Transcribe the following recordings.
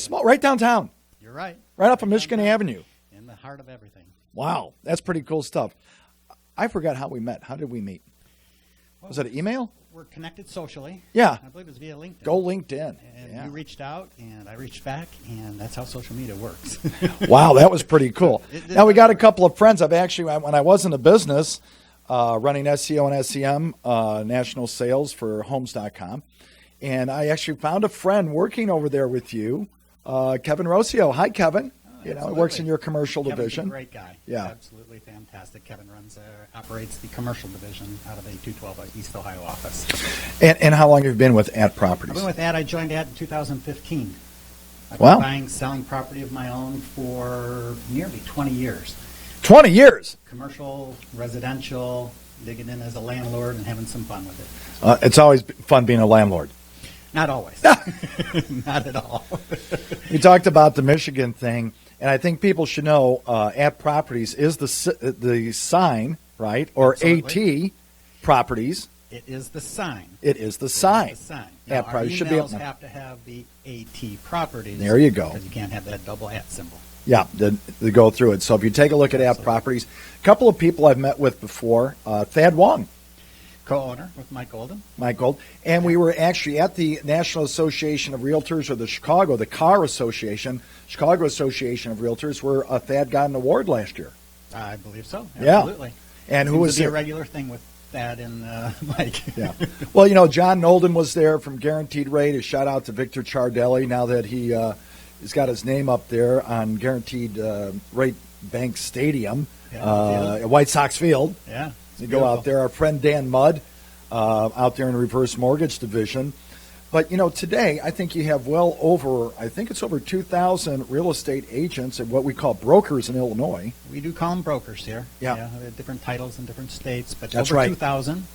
Small, right downtown. You're right. Right off of Michigan Avenue. In the heart of everything. Wow, that's pretty cool stuff. I forgot how we met. How did we meet? Was it an email? We're connected socially. Yeah. I believe it was via LinkedIn. Go LinkedIn. And you reached out, and I reached back, and that's how social media works. Wow, that was pretty cool. Now, we got a couple of friends. I've actually, when I was in the business, running SEO and SEM, national sales for homes.com, and I actually found a friend working over there with you, Kevin Rocio. Hi, Kevin. He works in your commercial division. Kevin's a great guy. Yeah. Absolutely fantastic. Kevin operates the commercial division out of a 212 East Ohio office. And how long have you been with At Properties? I've been with At. I joined At in 2015. I've Wow. been buying, selling property of my own for nearly 20 years. 20 years? Commercial, residential, digging in as a landlord and having some fun with it. It's always fun being a landlord. Not always. Not at all. You talked about the Michigan thing, and I think people should know At Properties is the sign, right? Or Absolutely. AT Properties. It is the sign. It is the sign. It's the sign. At Now, Properties our should be emails up. have to have the AT Properties. There you go. Because you can't have that double at symbol. Yeah, to go through it. So if you take a look at At Properties, a couple of people I've met with before, Thad Wong. Co-owner with Mike Golden. Mike Gold. And we were actually at the National Association of Realtors, or the CAR Association, Chicago Association of Realtors, where Thad got an award last year. I believe so. Yeah. Absolutely. And who Seems was to be a there? regular thing with Thad and Mike. Yeah. Well, John Nolden was there from Guaranteed Rate. A shout out to Victor Chardelli now that he's got his name up there on Guaranteed Rate Bank Stadium, at White Sox Field. Yeah. You go out there. Our friend Dan Mudd out there in the reverse mortgage division. But, today I think you have over 2,000 real estate agents and what we call brokers in Illinois. We do call them brokers here. Yeah. They have different titles in different states, but That's over right. 2,000.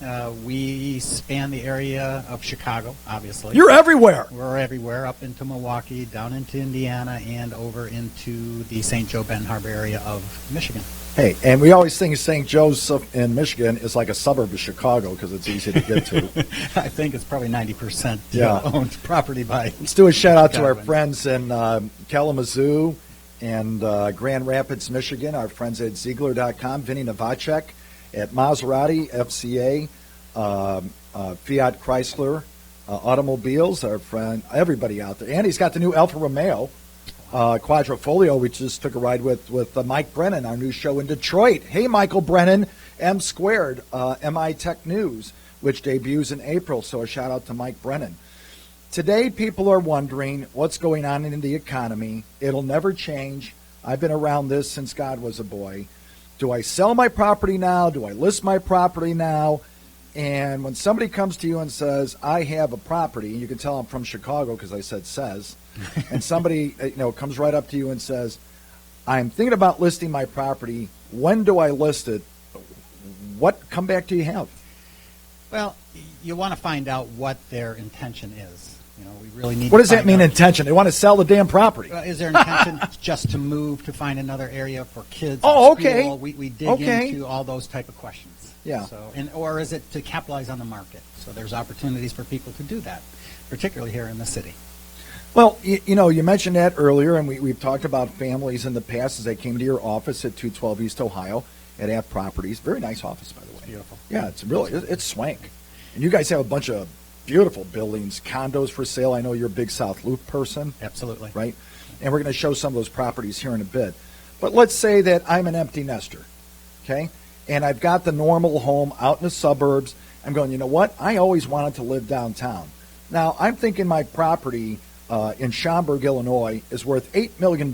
We span the area of Chicago, obviously. You're everywhere. We're everywhere, up into Milwaukee, down into Indiana, and over into the St. Joe Bend Harbor area of Michigan. Hey, and we always think St. Joe's in Michigan is like a suburb of Chicago because it's easy to get to. I think it's probably 90% Yeah. owned property by. Let's do a shout out to our Chicagoans. friends in Kalamazoo and Grand Rapids, Michigan. Our friends at Ziegler.com, Vinny Novacek at Maserati, FCA, Fiat Chrysler, Automobiles, our friend, everybody out there. And he's got the new Alfa Romeo Quadrifoglio, we just took a ride with Mike Brennan, our new show in Detroit. Hey, Michael Brennan, M Squared, MI Tech News, which debuts in April. So a shout out to Mike Brennan. Today, people are wondering what's going on in the economy. It'll never change. I've been around this since God was a boy. Do I sell my property now? Do I list my property now? And when somebody comes to you and says, I have a property, you can tell I'm from Chicago because I said says, and somebody comes right up to you and says, I'm thinking about listing my property. When do I list it? What comeback do you have? Well, you want to find out what their intention is. We really need. What does to that mean, find out. intention? They want to sell the damn property. Is their intention just to move to find another area for kids? Oh, at school? okay. We dig Okay. into all those type of questions. Yeah. So, or is it to capitalize on the market? So there's opportunities for people to do that, particularly here in the city. Well, you mentioned that earlier, and we've talked about families in the past as they came to your office at 212 East Ohio at At Properties. Very nice office, by the way. Beautiful. Yeah, it's swank. And you guys have a bunch of beautiful buildings, condos for sale. I know you're a big South Loop person. Absolutely. Right? And we're going to show some of those properties here in a bit. But let's say that I'm an empty nester, okay? And I've got the normal home out in the suburbs. I'm going, you know what? I always wanted to live downtown. Now, I'm thinking my property in Schaumburg, Illinois, is worth $8 million.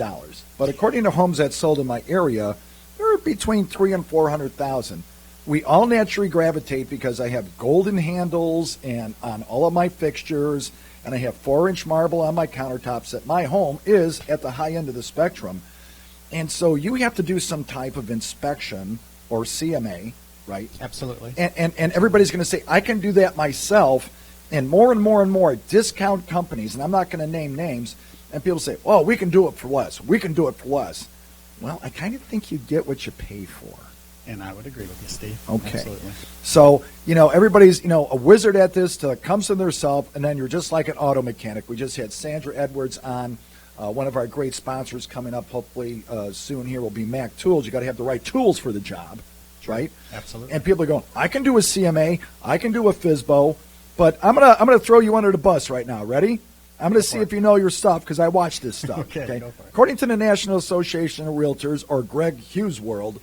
But according to homes that sold in my area, they're between $300,000 and $400,000. We all naturally gravitate because I have golden handles and on all of my fixtures, and I have 4-inch marble on my countertops. That my home is at the high end of the spectrum. And so you have to do some type of inspection or CMA, right? Absolutely. And everybody's going to say, I can do that myself. And more discount companies, and I'm not going to name names, and people say, oh, we can do it for less. We can do it for less. Well, I kind of think you get what you pay for. And I would agree with you, Steve. Okay. Absolutely. So, everybody's, a wizard at this, comes to themselves, and then you're just like an auto mechanic. We just had Sandra Edwards on One of our great sponsors coming up, hopefully soon here, will be Mac Tools. You got to have the right tools for the job, right? Absolutely. And people are going, I can do a CMA, I can do a FSBO, but I'm gonna throw you under the bus right now. Ready? I'm going to see if you know your stuff because I watch this stuff. Okay, go for it. According to the National Association of Realtors, or Gregg Hughes World,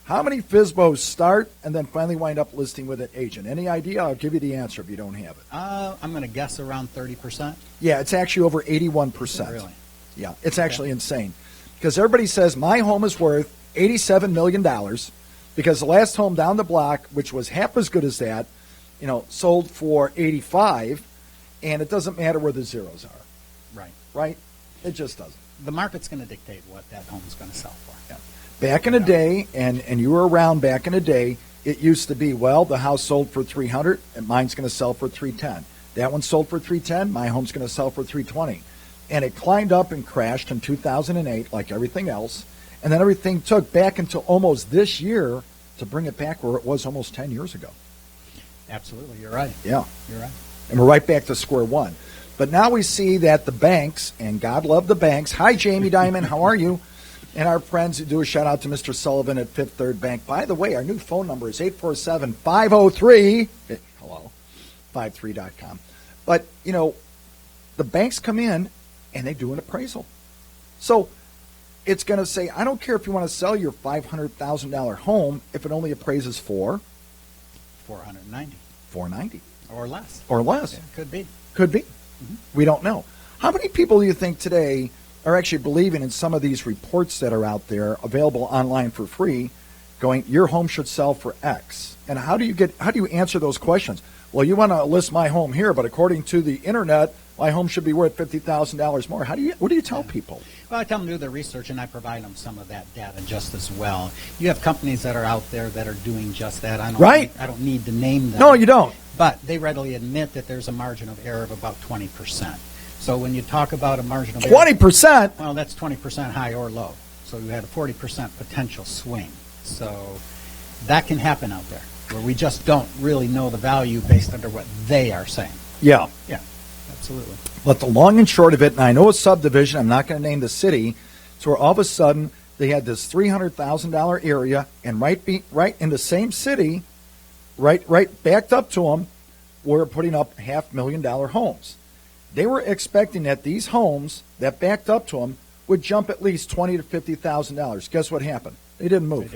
how many FSBOs start and then finally wind up listing with an agent? Any idea? I'll give you the answer if you don't have it. I'm going to guess around 30%. Yeah, it's actually over 81%. Really? Yeah, it's actually insane. Because everybody says my home is worth $87 million because the last home down the block, which was half as good as that, sold for 85, and it doesn't matter where the zeros are. Right. Right? It just doesn't. The market's going to dictate what that home's going to sell for. Yeah. Back in the day, and you were around back in the day, it used to be, well, the house sold for 300 and mine's going to sell for 310. That one sold for 310, my home's going to sell for 320. And it climbed up and crashed in 2008 like everything else. And then everything took back until almost this year to bring it back where it was almost 10 years ago. Absolutely. You're right. Yeah. You're right. And we're right back to square one. But now we see that the banks, and God love the banks. Hi, Jamie Dimon. How are you? And our friends who do a shout out to Mr. Sullivan at Fifth Third Bank. By the way, our new phone number is 847-503. Hello, 53.com. But, the banks come in and they do an appraisal. So it's going to say, I don't care if you want to sell your $500,000 home if it only appraises for $490 or less. Or less. Yeah, could be. Could be. Mm-hmm. We don't know. How many people do you think today are actually believing in some of these reports that are out there available online for free, going, your home should sell for X? And how do you answer those questions? Well, you want to list my home here, but according to the internet, my home should be worth $50,000 more. What do you tell people? Well, I tell them to do their research, and I provide them some of that data just as well. You have companies that are out there that are doing just that. I don't need to name them. No, you don't. But they readily admit that there's a margin of error of about 20%. So when you talk about a margin of 20%? Well, that's 20% high or low. So you had a 40% potential swing. So that can happen out there, where we just don't really know the value based under what they are saying. Yeah. Yeah, absolutely. But the long and short of it, and I know a subdivision, I'm not going to name the city, so where all of a sudden they had this $300,000 area, and right in the same city, right backed up to them, were putting up $500,000 homes. They were expecting that these homes that backed up to them would jump at least $20,000 to $50,000. Guess what happened? They didn't move.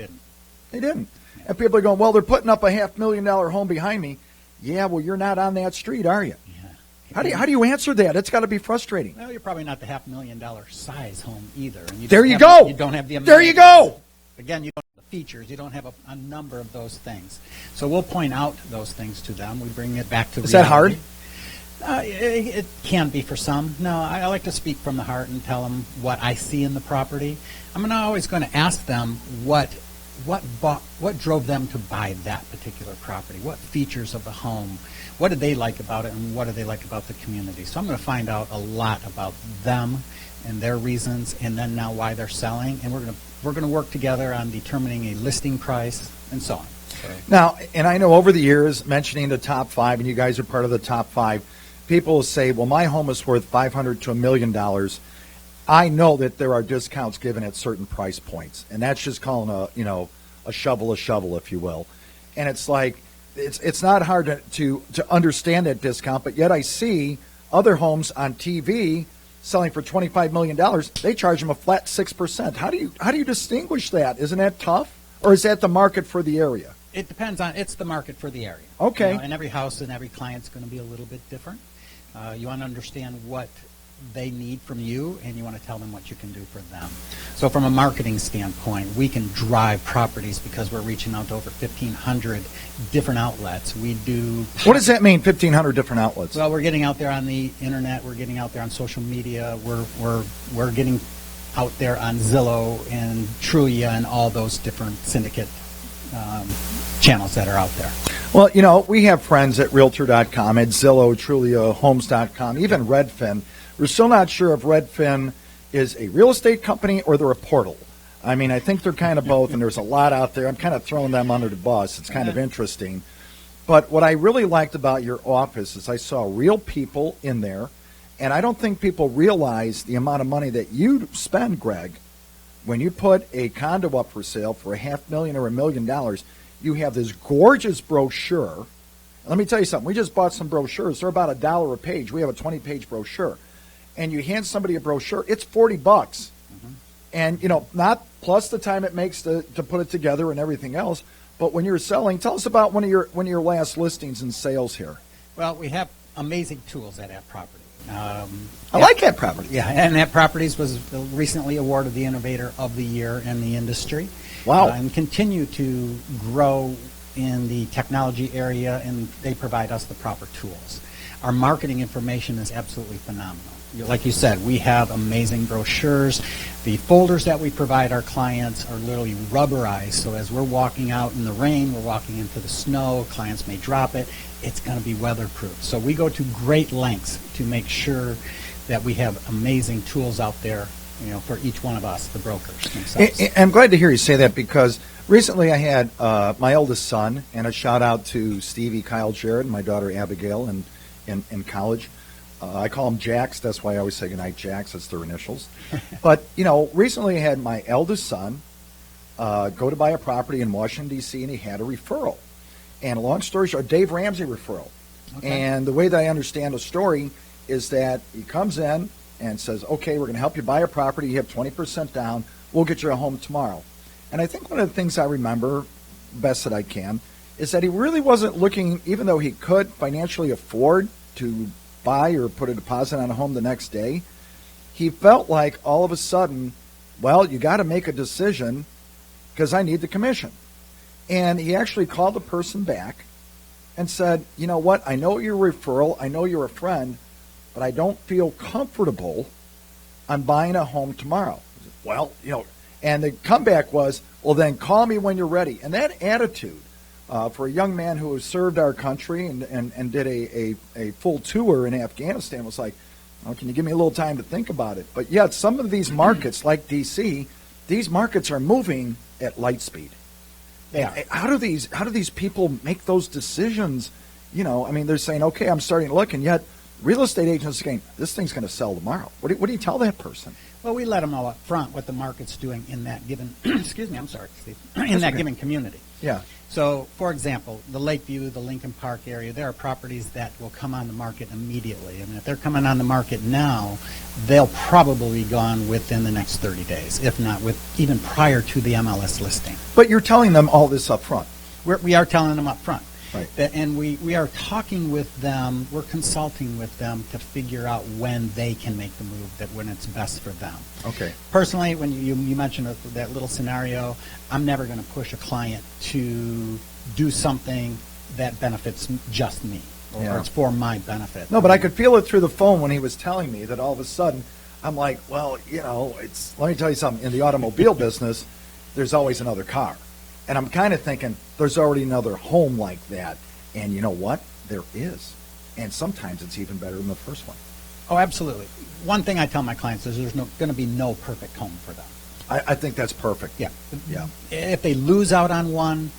They didn't. And people are going, well, they're putting up a $500,000 home behind me. Yeah, well, you're not on that street, are you? Yeah. How do you answer that? It's got to be frustrating. Well, you're probably not the $500,000 size home either. And there you go. You don't have the amenities. There you go. Again, you don't have the features. You don't have a number of those things. So we'll point out those things to them. We bring it back to reality. Is that hard? It can be for some. No, I like to speak from the heart and tell them what I see in the property. I'm always going to ask them what drove them to buy that particular property. What features of the home? What did they like about it, and what do they like about the community? So I'm going to find out a lot about them and their reasons, and then now why they're selling. And we're going to work together on determining a listing price and so on. So. Now, and I know over the years, mentioning the top five, and you guys are part of the top five, people will say, well, my home is worth $500,000 to $1 million. I know that there are discounts given at certain price points, and that's just calling a shovel, if you will. And it's like, it's not hard to understand that discount, but yet I see other homes on TV selling for $25 million. They charge them a flat 6%. How do you distinguish that? Isn't that tough? Or is that the market for the area? It depends on, it's the market for the area. Okay. And every house and every client's going to be a little bit different. You want to understand what they need from you, and you want to tell them what you can do for them. So from a marketing standpoint, we can drive properties because we're reaching out to over 1,500 different outlets. We do... What does that mean, 1,500 different outlets? Well, we're getting out there on the internet. We're getting out there on social media. We're getting out there on Zillow and Trulia and all those different syndicate channels that are out there. Well, we have friends at Realtor.com, at Zillow, Trulia, Homes.com, even Redfin. We're still not sure if Redfin is a real estate company or they're a portal. I mean, I think they're kind of both, and there's a lot out there. I'm kind of throwing them under the bus. It's kind of interesting. But what I really liked about your office is I saw real people in there, And I don't think people realize the amount of money that you spend, Gregg, when you put a condo up for sale for $500,000 or $1 million. You have this gorgeous brochure. Let me tell you something. We just bought some brochures. They're about $1 a page. We have a 20-page brochure. And you hand somebody a brochure, it's $40. Mm-hmm. And, not plus the time it makes to put it together and everything else. But when you're selling, tell us about one of your last listings and sales here. Well, we have amazing tools at that property. I like that property. Yeah, and that Properties was recently awarded the Innovator of the Year in the industry. Wow. And continue to grow in the technology area, and they provide us the proper tools. Our marketing information is absolutely phenomenal. Like you said, we have amazing brochures. The folders that we provide our clients are literally rubberized, so as we're walking out in the rain, we're walking into the snow, clients may drop it, it's going to be weatherproof. So we go to great lengths to make sure that we have amazing tools out there, for each one of us, the brokers themselves. I'm glad to hear you say that, because recently I had my eldest son, and a shout out to Stevie, Kyle, Jared, and my daughter Abigail in college. I call them Jacks. That's why I always say goodnight, Jacks. That's their initials. But, recently I had my eldest son go to buy a property in Washington, D.C., and he had a referral. And long story short, Dave Ramsey referral. Okay. And the way that I understand the story is that he comes in and says, okay, we're going to help you buy a property. You have 20% down. We'll get you a home tomorrow. And I think one of the things I remember best that I can is that he really wasn't looking, even though he could financially afford to buy or put a deposit on a home the next day, he felt like all of a sudden, well, you got to make a decision because I need the commission. And he actually called the person back and said, you know what, I know you're a referral, I know you're a friend, but I don't feel comfortable on buying a home tomorrow. Well, and the comeback was, well, then call me when you're ready. And that attitude for a young man who has served our country and did a full tour in Afghanistan was like, well, can you give me a little time to think about it? But yet some of these markets, like D.C., these markets are moving at light speed. Yeah. How do these people make those decisions? They're saying, okay, I'm starting to look, and yet real estate agents are saying, this thing's going to sell tomorrow. What do you tell that person? Well, we let them know up front what the market's doing in that given, excuse me, I'm sorry, Steve, in that given community. Yeah. So, for example, the Lakeview, the Lincoln Park area, there are properties that will come on the market immediately. And if they're coming on the market now, they'll probably be gone within the next 30 days, if not even prior to the MLS listing. But you're telling them all this up front. We are telling them up front. Right. And we are talking with them, we're consulting with them to figure out when they can make the move, when it's best for them. Okay. Personally, when you mentioned that little scenario, I'm never going to push a client to do something that benefits just me, or it's for my benefit. No, but I could feel it through the phone when he was telling me that all of a sudden, I'm like, well, let me tell you something. In the automobile business, there's always another car. And I'm kind of thinking, there's already another home like that. And you know what? There is. And sometimes it's even better than the first one. Oh, absolutely. One thing I tell my clients is there's going to be no perfect home for them. I think that's perfect. Yeah. Yeah. If they lose out on one,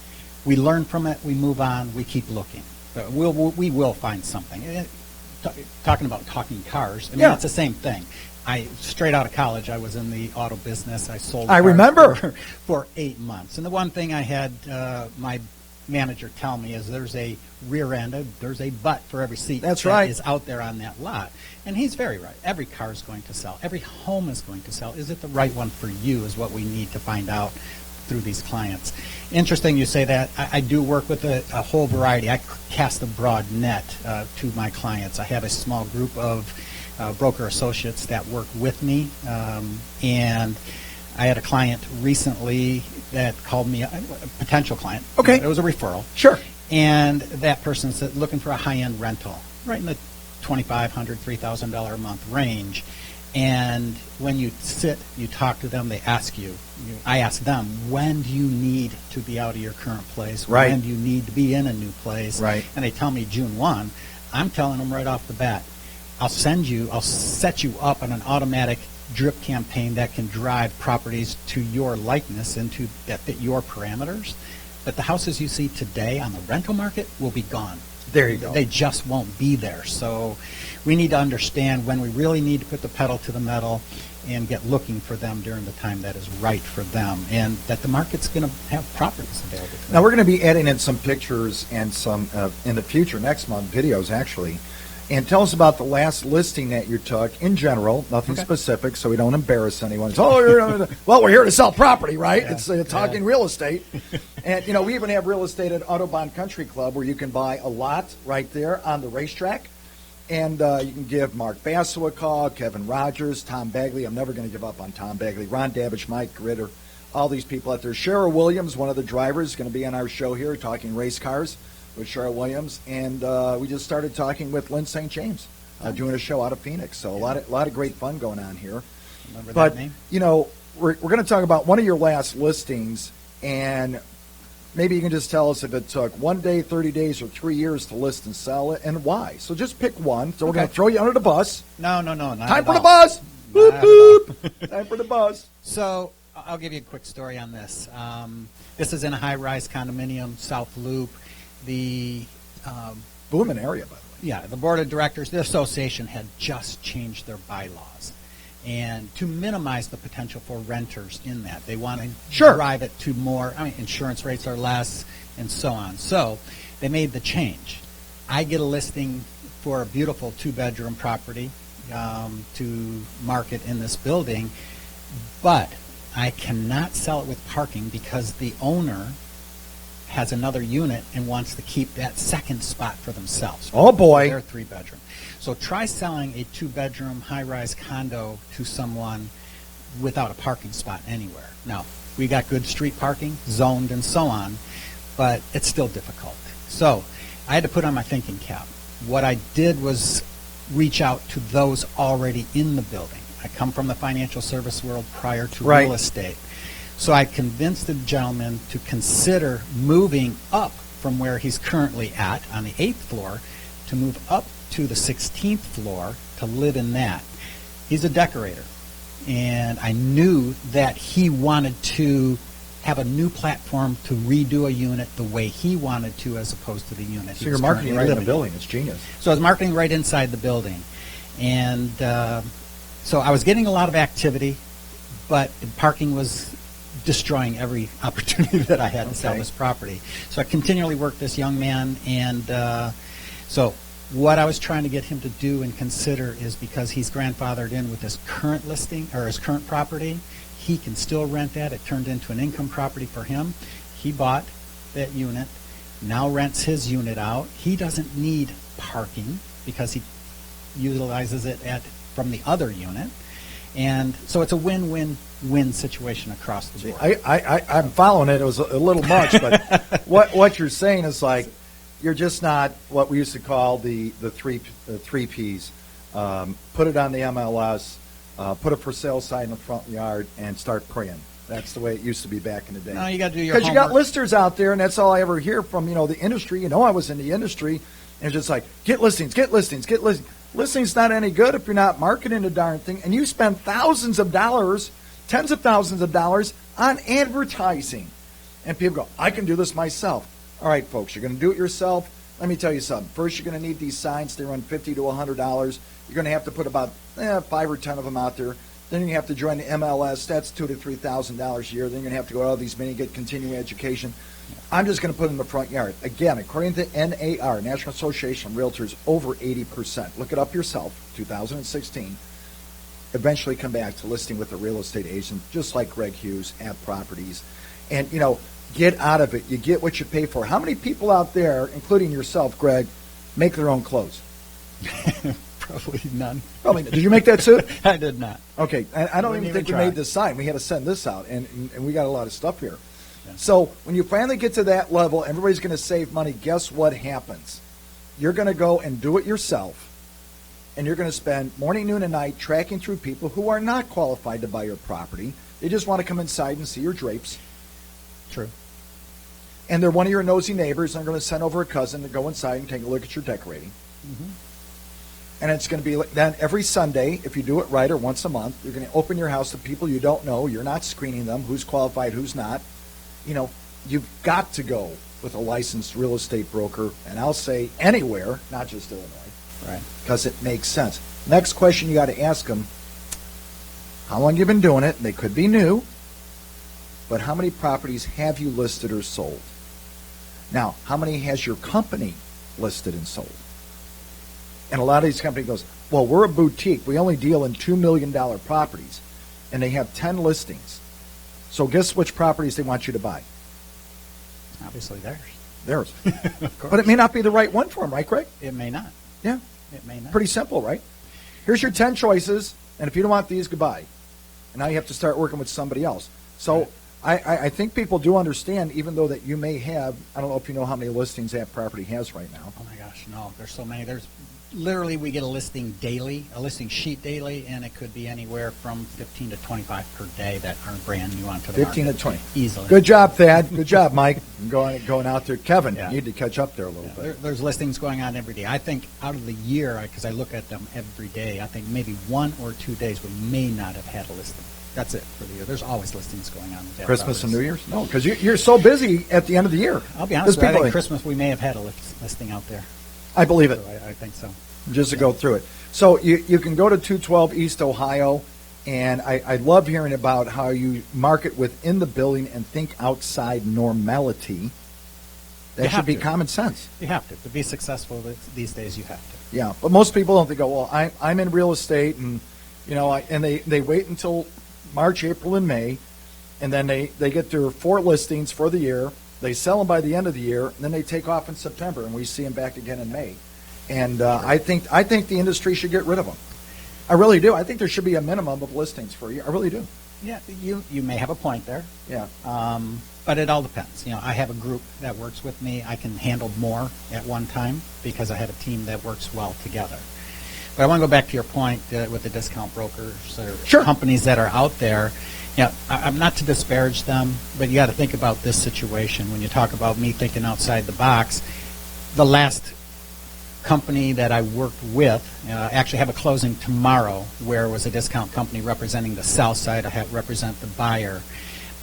we learn from it, we move on, we keep looking. We will find something. Talking about talking cars, it's the same thing. Straight out of college, I was in the auto business. I sold cars. I remember. For 8 months. And the one thing I had my manager tell me is there's a rear end, there's a butt for every seat that is out there on that lot. And he's very right. Every car is going to sell. Every home is going to sell. Is it the right one for you is what we need to find out through these clients. Interesting you say that. I do work with a whole variety. I cast a broad net to my clients. I have a small group of broker associates that work with me, and I had a client recently that called me, a potential client. Okay. It was a referral. Sure. And that person said, looking for a high-end rental, right in the $2,500, $3,000 a month range. And when you sit, you talk to them, they ask you, I ask them, when do you need to be out of your current place? Right. When do you need to be in a new place? Right. And they tell me June 1. I'm telling them right off the bat, I'll set you up on an automatic drip campaign that can drive properties to your likeness and that fit your parameters. But the houses you see today on the rental market will be gone There you go. They just won't be there. So we need to understand when we really need to put the pedal to the metal and get looking for them during the time that is right for them, and that the market's going to have properties available to them. Now, we're going to be adding in some pictures and some, in the future, next month, videos, actually. And tell us about the last listing that you took in general, nothing specific, so we don't embarrass anyone. It's, well, we're here to sell property, right? Yeah. It's talking real estate. And, we even have real estate at Autobahn Country Club where you can buy a lot right there on the racetrack. And you can give Mark Basso a call, Kevin Rogers, Tom Bagley. I'm never going to give up on Tom Bagley. Ron Dabbage, Mike Gritter, all these people out there. Cheryl Williams, one of the drivers, is going to be on our show here talking race cars with Cheryl Williams. And we just started talking with Lynn St. James, doing a show out of Phoenix. So a lot of great fun going on here. Remember But, that name? we're going to talk about one of your last listings, and maybe you can just tell us if it took 1 day, 30 days, or 3 years to list and sell it, and why. So just pick one. So we're going to throw you under the bus. No, not Time at for the all. bus. Boop, Not at all. boop. Time for the bus. So I'll give you a quick story on this. This is in a high-rise condominium, South Loop. The Booming area, by the way. the board of directors, the association had just changed their bylaws, and to minimize the potential for renters in that, they want to drive it to more. Insurance rates are less, and so on. So they made the change. I get a listing for a beautiful 2-bedroom property to market in this building, but I cannot sell it with parking because the owner has another unit and wants to keep that second spot for themselves. Oh, boy. Their 3-bedroom. So try selling a 2-bedroom high-rise condo to someone without a parking spot anywhere. Now, we got good street parking, zoned and so on, but it's still difficult. So I had to put on my thinking cap. What I did was reach out to those already in the building. I come from the financial service world prior to real estate. So I convinced the gentleman to consider moving up from where he's currently at on the 8th floor to move up to the 16th floor to live in that. He's a decorator, and I knew that he wanted to have a new platform to redo a unit the way he wanted to, as opposed to the unit. So you're marketing right in the building. It's genius. So I was marketing right inside the building. And so I was getting a lot of activity, but parking was destroying every opportunity that I had to sell this property. So I continually worked this young man, and so what I was trying to get him to do and consider is, because he's grandfathered in with his current listing or his current property, he can still rent that. It turned into an income property for him. He bought that unit, now rents his unit out. He doesn't need parking because he utilizes it from the other unit. And so it's a win-win-win situation across the board. I'm following it. It was a little much, but what you're saying is like, you're just not what we used to call the three Ps. Put it on the MLS, put a for sale sign in the front yard, and start praying. That's the way it used to be back in the day. No, you got to do your Because you got homework. listers out there, and that's all I ever hear from the industry. I was in the industry, and it's just like, get listings, get listings, get listings. Listing's not any good if you're not marketing the darn thing, and you spend thousands of dollars, tens of thousands of dollars on advertising. And people go, I can do this myself. All right, folks, you're going to do it yourself. Let me tell you something. First, you're going to need these signs. They run $50 to $100. You're going to have to put about 5 or 10 of them out there. Then you have to join the MLS. That's $2,000 to $3,000 a year. Then you're going to have to go to all these many, get continuing education. I'm just going to put it in the front yard. Again, according to NAR, National Association of Realtors, over 80%. Look it up yourself, 2016. Eventually come back to listing with a real estate agent, just like Gregg Hughes at Properties. And, get out of it. You get what you pay for. How many people out there, including yourself, Gregg, make their own clothes? Probably none. Probably. Did you make that suit? I did not. Okay. I don't Wouldn't even think we try. made this sign. We had to send this out, and we got a lot of stuff here. Yeah. So when you finally get to that level, everybody's going to save money. Guess what happens? You're going to go and do it yourself, and you're going to spend morning, noon, and night tracking through people who are not qualified to buy your property. They just want to come inside and see your drapes. True. And they're one of your nosy neighbors, and they're going to send over a cousin to go inside and take a look at your decorating. Mm-hmm. And it's going to be like then every Sunday, if you do it right, or once a month, you're going to open your house to people you don't know. You're not screening them, who's qualified, who's not. You've got to go with a licensed real estate broker, and I'll say anywhere, not just Illinois, Right. because it makes sense. Next question you got to ask them, how long you been doing it? They could be new, but how many properties have you listed or sold? Now, how many has your company listed and sold? And a lot of these companies goes, well, we're a boutique. We only deal in $2 million properties, and they have 10 listings. So guess which properties they want you to buy? Obviously theirs. Theirs. Of course. But it may not be the right one for them, right, Greg? It may not. Yeah. It may not. Pretty simple, right? Here's your 10 choices, and if you don't want these, goodbye. And now you have to start working with somebody else. So I think people do understand, even though that you may have, I don't know if you know how many listings that property has right now. Oh my gosh, no. There's so many. There's literally, we get a listing daily, a listing sheet daily, and it could be anywhere from 15 to 25 per day that are brand new onto the 15 market. to 20. Easily. Good job, Thad. Good job, Mike. Going out there. Kevin, Yeah. you need to catch up there a little Yeah, bit. there's listings going on every day. I think out of the year, because I look at them every day, I think maybe 1 or 2 days we may not have had a listing. That's it for the year. There's always listings going on. With Christmas and New Year's? No, because you're so busy at the end of the year. I'll be honest with you, I people- think Christmas we may have had a listing out there. I believe it. So I think so. Just to go through it. So you can go to 212 East Ohio, and I love hearing about how you market within the building and think outside normality. That You should have be to. common sense. You have to. To be successful these days, you have to. Yeah, but most people don't. They go, well, I'm in real estate, and and they wait until March, April, and May, and then they get their 4 listings for the year. They sell them by the end of the year, and then they take off in September, and we see them back again in May. And I think the industry should get rid of them. I really do. I think there should be a minimum of listings for a year. I really do. Yeah, you may have a point there. Yeah. But it all depends. I have a group that works with me. I can handle more at one time because I have a team that works well together. But I want to go back to your point with the discount brokers or Sure. companies that are out there. I'm not to disparage them, but you got to think about this situation. When you talk about me thinking outside the box, the last company that I worked with actually have a closing tomorrow where it was a discount company representing the sell side. I represent the buyer.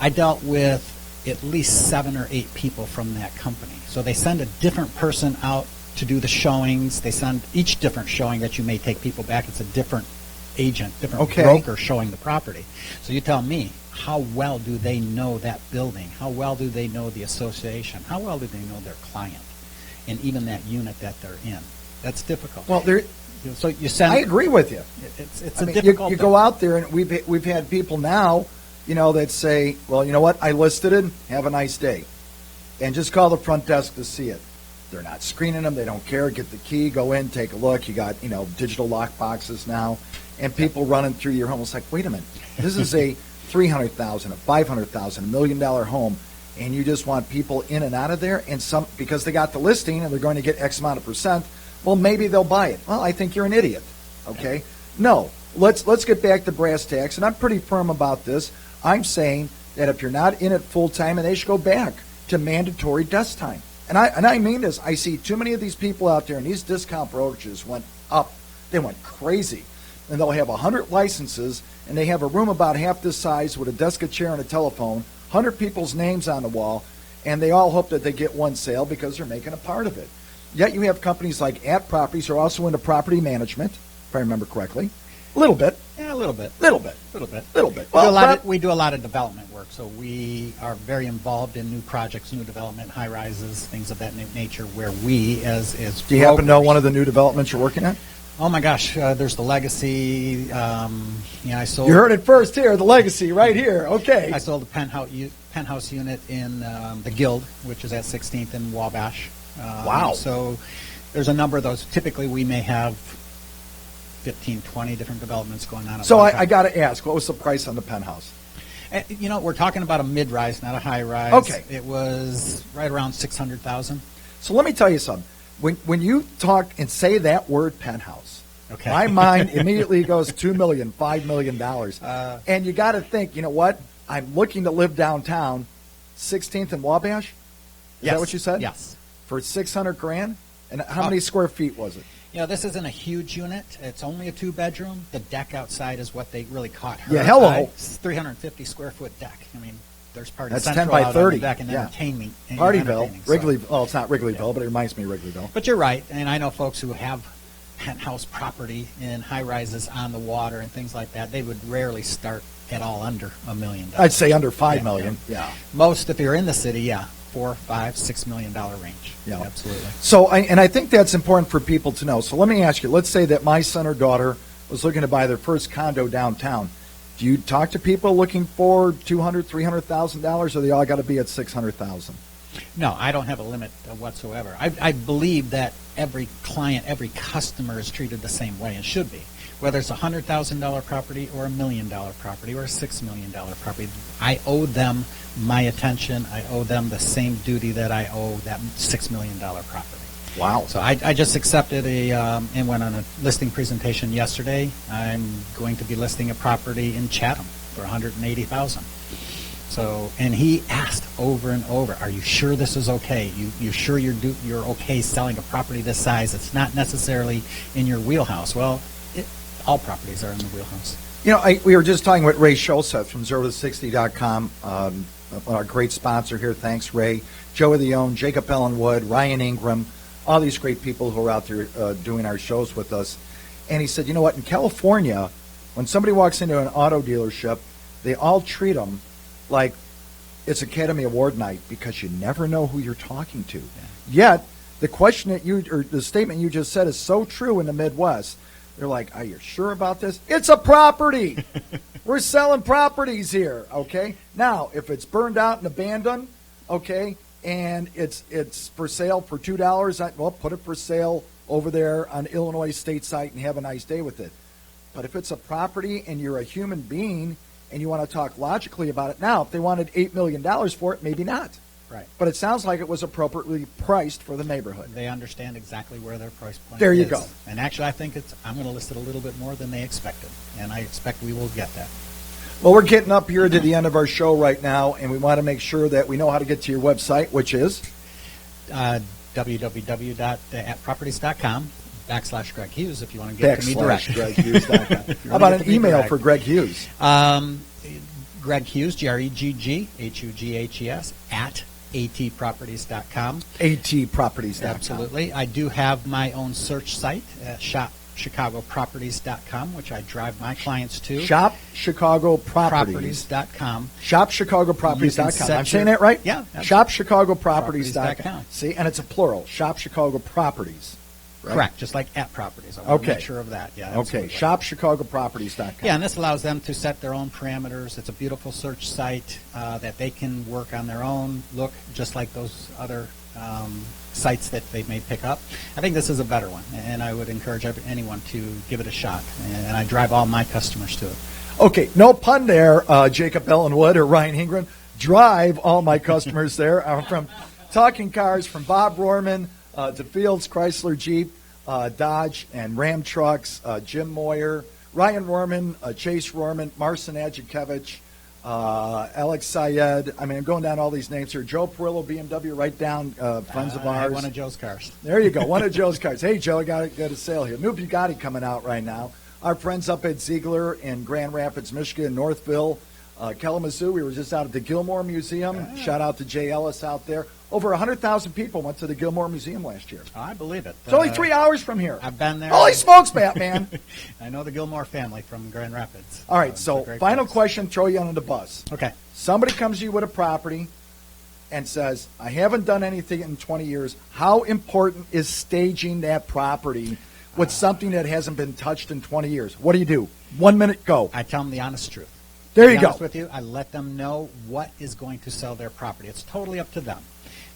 I dealt with at least 7 or 8 people from that company. So they send a different person out to do the showings. They send each different showing that you may take people back. It's a different agent, different Okay. broker showing the property. So you tell me, how well do they know that building? How well do they know the association? How well do they know their client? And even that unit that they're in. That's difficult. Well, So you send. I agree with you. It's I a mean, difficult. you go out there, and we've had people now, that say, well, you know what, I listed it. Have a nice day, and just call the front desk to see it. They're not screening them. They don't care. Get the key. Go in. Take a look. You got digital lock boxes now, and people running through your home. It's like, wait a minute, this is a $300,000, a $500,000, $1 million home, and you just want people in and out of there, and some because they got the listing and they're going to get X amount of percent. Well, maybe they'll buy it. Well, I think you're an idiot. Okay, no. Let's get back to brass tacks, and I'm pretty firm about this. I'm saying that if you're not in it full time, and they should go back to mandatory desk time. And I mean this. I see too many of these people out there, and these discount brokerages went up. They went crazy. And they'll have 100 licenses, and they have a room about half this size with a desk, a chair, and a telephone, 100 people's names on the wall, and they all hope that they get one sale because they're making a part of it. Yet you have companies like At Properties who are also into property management, if I remember correctly. A little bit. Yeah, a little bit. Little bit. Little bit. Little bit. We do a lot of development work, so we are very involved in new projects, new development, high rises, things of that nature. Where we, as do you happen to know brokers- one of the new developments you're working on? Oh my gosh, there's the Legacy. I sold. You heard it first here, the Legacy, right here. Okay. I sold a penthouse unit in the Guild, which is at 16th and Wabash. Wow. So there's a number of those. Typically, we may have 15, 20 different developments going on. At So one time. I got to ask, what was the price on the penthouse? We're talking about a mid-rise, not a high-rise. Okay. It was right around $600,000. So let me tell you something. When you talk and say that word penthouse, Okay. my mind immediately goes $2 million, $5 million. And you got to think, you know what? I'm looking to live downtown, 16th and Wabash. Is that what you said? Yes. For $600,000? And how many square feet was it? This isn't a huge unit. It's only a 2-bedroom. The deck outside is what they really caught her Yeah, hello. eye. It's 350 square foot deck. I mean, There's Party That's Central 10 by out 30. on the deck and Yeah. entertainment. Partyville, So- Wrigleyville. Oh, it's not Wrigleyville, but it reminds me of Wrigleyville. But you're right, and I know folks who have penthouse property in high rises on the water and things like that. They would rarely start at all under $1 million. I'd say under $5 Yeah, million. Yeah. Most, if you're in the city, $4, $5, $6 million range. Yeah. Absolutely. So, I think that's important for people to know. So let me ask you, let's say that my son or daughter was looking to buy their first condo downtown. Do you talk to people looking for $200,000, $300,000, or they all got to be at $600,000? No, I don't have a limit whatsoever. I believe that every client, every customer is treated the same way and should be. Whether it's a $100,000 property or $1 million property or a $6 million property, I owe them my attention. I owe them the same duty that I owe that $6 million property. Wow. So I just accepted and went on a listing presentation yesterday. I'm going to be listing a property in Chatham for $180,000. So, and he asked over and over, "Are you sure this is okay? You sure you're okay selling a property this size? It's not necessarily in your wheelhouse." Well, all properties are in the wheelhouse. You know, we were just talking with Ray Schulseth from 0to60.com, our great sponsor here. Thanks, Ray. Joey Leone, Jacob Ellenwood, Ryan Ingram, all these great people who are out there doing our shows with us. And he said, you know what, in California, when somebody walks into an auto dealership, they all treat them like it's Academy Award night because you never know who you're talking to. Yeah. Yet, the question the statement you just said is so true in the Midwest. They're like, are you sure about this? It's a property. We're selling properties here, okay? Now, if it's burned out and abandoned, okay, and it's for sale for $2, well, put it for sale over there on Illinois State site and have a nice day with it. But if it's a property and you're a human being and you want to talk logically about it, now, if they wanted $8 million for it, maybe not. Right. But it sounds like it was appropriately priced for the neighborhood. They understand exactly where their price point is. There you go. And actually, I think I'm going to list it a little bit more than they expected. And I expect we will get that. Well, we're getting up here to the end of our show right now, and we want to make sure that we know how to get to your website, which is? www.atproperties.com/Gregg Hughes if you want to get to me direct. GreggHughes.com. How about an email for Gregg Hughes? Gregg Hughes, GreggHughes, @atproperties.com. atproperties.com. Absolutely. I do have my own search site at shopchicagoproperties.com, which I drive my clients to. ShopChicagoProperties.com. ShopChicagoProperties.com. I'm saying that right? Yeah. ShopChicagoProperties.com. See, and it's a plural. Shop Chicago Properties. Right? Correct, just like at properties. I want to Okay. make sure of that. Yeah. Okay, absolutely. ShopChicagoProperties.com. Yeah, and this allows them to set their own parameters. It's a beautiful search site that they can work on their own, look just like those other sites that they may pick up. I think this is a better one, and I would encourage anyone to give it a shot. And I drive all my customers to it. Okay, no pun there, Jacob Ellenwood or Ryan Ingram. Drive all my customers there. From Talking Cars, from Bob Rohrman to Fields, Chrysler, Jeep, Dodge, and Ram Trucks, Jim Moyer, Ryan Rohrman, Chase Rohrman, Marcin Adjikevich, Alex Syed. I mean, I'm going down all these names here. Joe Perillo, BMW, right down, friends of I ours. have one of Joe's cars. There you go, one of Joe's cars. Hey, Joe, I got a sale here. New Bugatti coming out right now. Our friends up at Ziegler in Grand Rapids, Michigan, Northville, Kalamazoo. We were just out at the Gilmore Museum. Shout out to Jay Ellis out there. Over 100,000 people went to the Gilmore Museum last year. I believe it. It's only 3 hours from here. I've been there. Holy smokes, Batman. I know the Gilmore family from Grand Rapids. All right, It's so a great final place. question, throw you under the bus. Okay. Somebody comes to you with a property and says, I haven't done anything in 20 years. How important is staging that property with something that hasn't been touched in 20 years? What do you do? 1 minute, go. I tell them the honest truth. There To you be go. honest with you, I let them know what is going to sell their property. It's totally up to them.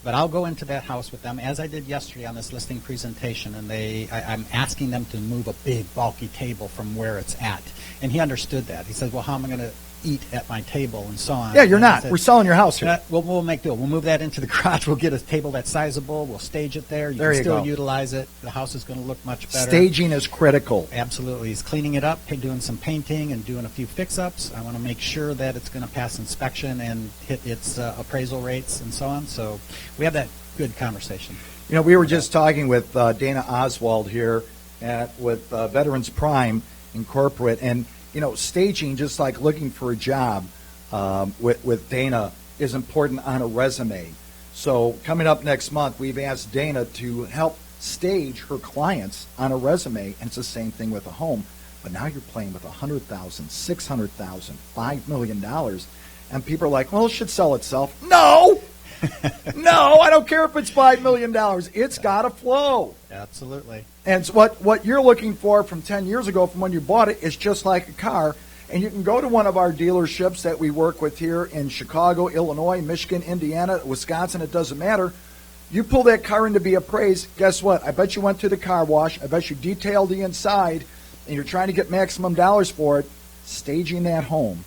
But I'll go into that house with them, as I did yesterday on this listing presentation, and I'm asking them to move a big, bulky table from where it's at. And he understood that. He said, well, how am I going to eat at my table and so on? Yeah, you're And I not. said, We're selling your house here. well, we'll make do. We'll move that into the garage. We'll get a table that's sizable. We'll stage it there. There can you still go. utilize it. The house is going to look much better. Staging is critical. Absolutely. He's cleaning it up, doing some painting and doing a few fix-ups. I want to make sure that it's going to pass inspection and hit its appraisal rates and so on. So we have that good conversation. You know, we were just talking with Dana Oswald here with Veterans Prime Incorporate, and, you know, staging, just like looking for a job with Dana, is important on a resume. So coming up next month, we've asked Dana to help stage her clients on a resume, and it's the same thing with a home. But now you're playing with $100,000, $600,000, $5 million, and people are like, well, it should sell itself. No! No, I don't care if it's $5 million. It's got to flow. Absolutely. And so what you're looking for from 10 years ago from when you bought it is just like a car. And you can go to one of our dealerships that we work with here in Chicago, Illinois, Michigan, Indiana, Wisconsin. It doesn't matter. You pull that car in to be appraised. Guess what? I bet you went to the car wash. I bet you detailed the inside, and you're trying to get maximum dollars for it. Staging that home,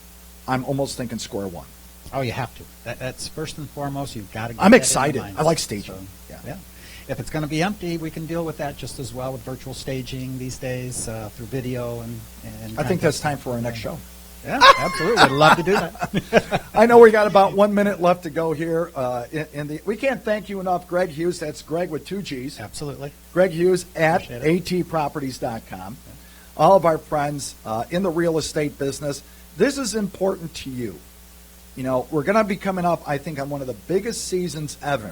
I'm almost thinking square one. Oh, you have to. That's first and foremost. You've got to. I'm excited. I like staging. So, yeah. If it's going to be empty, we can deal with that just as well with virtual staging these days through video and I think that's time for our next show. Yeah, absolutely. I'd love to do that. I know we got about 1 minute left to go here. We can't thank you enough, Gregg Hughes. That's Gregg with 2 G's. Absolutely. Gregg Hughes at atproperties.com. Yeah. All of our friends in the real estate business, this is important to you. You know, we're going to be coming up, I think, on one of the biggest seasons ever.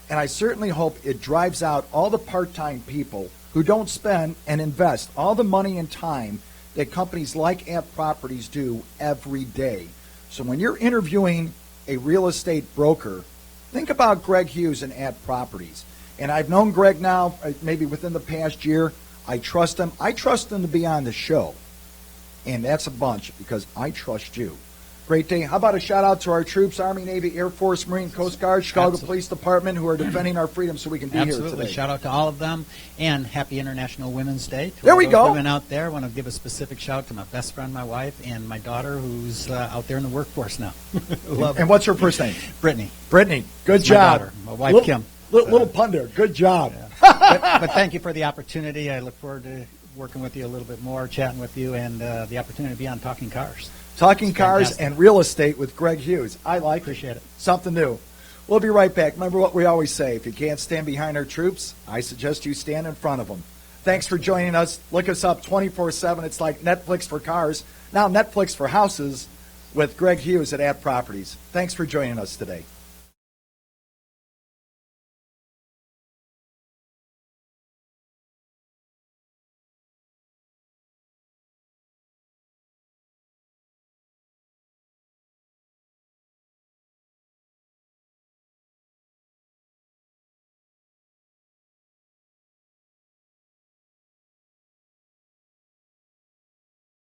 And I certainly hope it drives out all the part-time people who don't spend and invest all the money and time that companies like At Properties do every day. So when you're interviewing a real estate broker, think about Gregg Hughes and At Properties. And I've known Gregg now maybe within the past year. I trust him. I trust him to be on the show. And that's a bunch because I trust you. Great day. How about a shout-out to our troops, Army, Navy, Air Force, Marine, Coast Guard, Chicago Police Department, who are defending our freedom so we can be here today. Shout-out to all of them, and happy International Women's Day. To there we go. Women out there. I want to give a specific shout to my best friend, my wife, and my daughter, who's out there in the workforce now. And what's her first name? Brittany. Brittany. Good That's job. My daughter, my wife, Kim. Little pun there. Good job. Yeah. but thank you for the opportunity. I look forward to working with you a little bit more, chatting with you, and the opportunity to be on Talking Cars. Talking Cars and Real Estate with Gregg Hughes. I like Appreciate it. Something new. We'll be right back. Remember what we always say. If you can't stand behind our troops, I suggest you stand in front of them. Thanks for joining us. Look us up 24/7. It's like Netflix for cars. Now Netflix for houses with Gregg Hughes at Properties. Thanks for joining us today.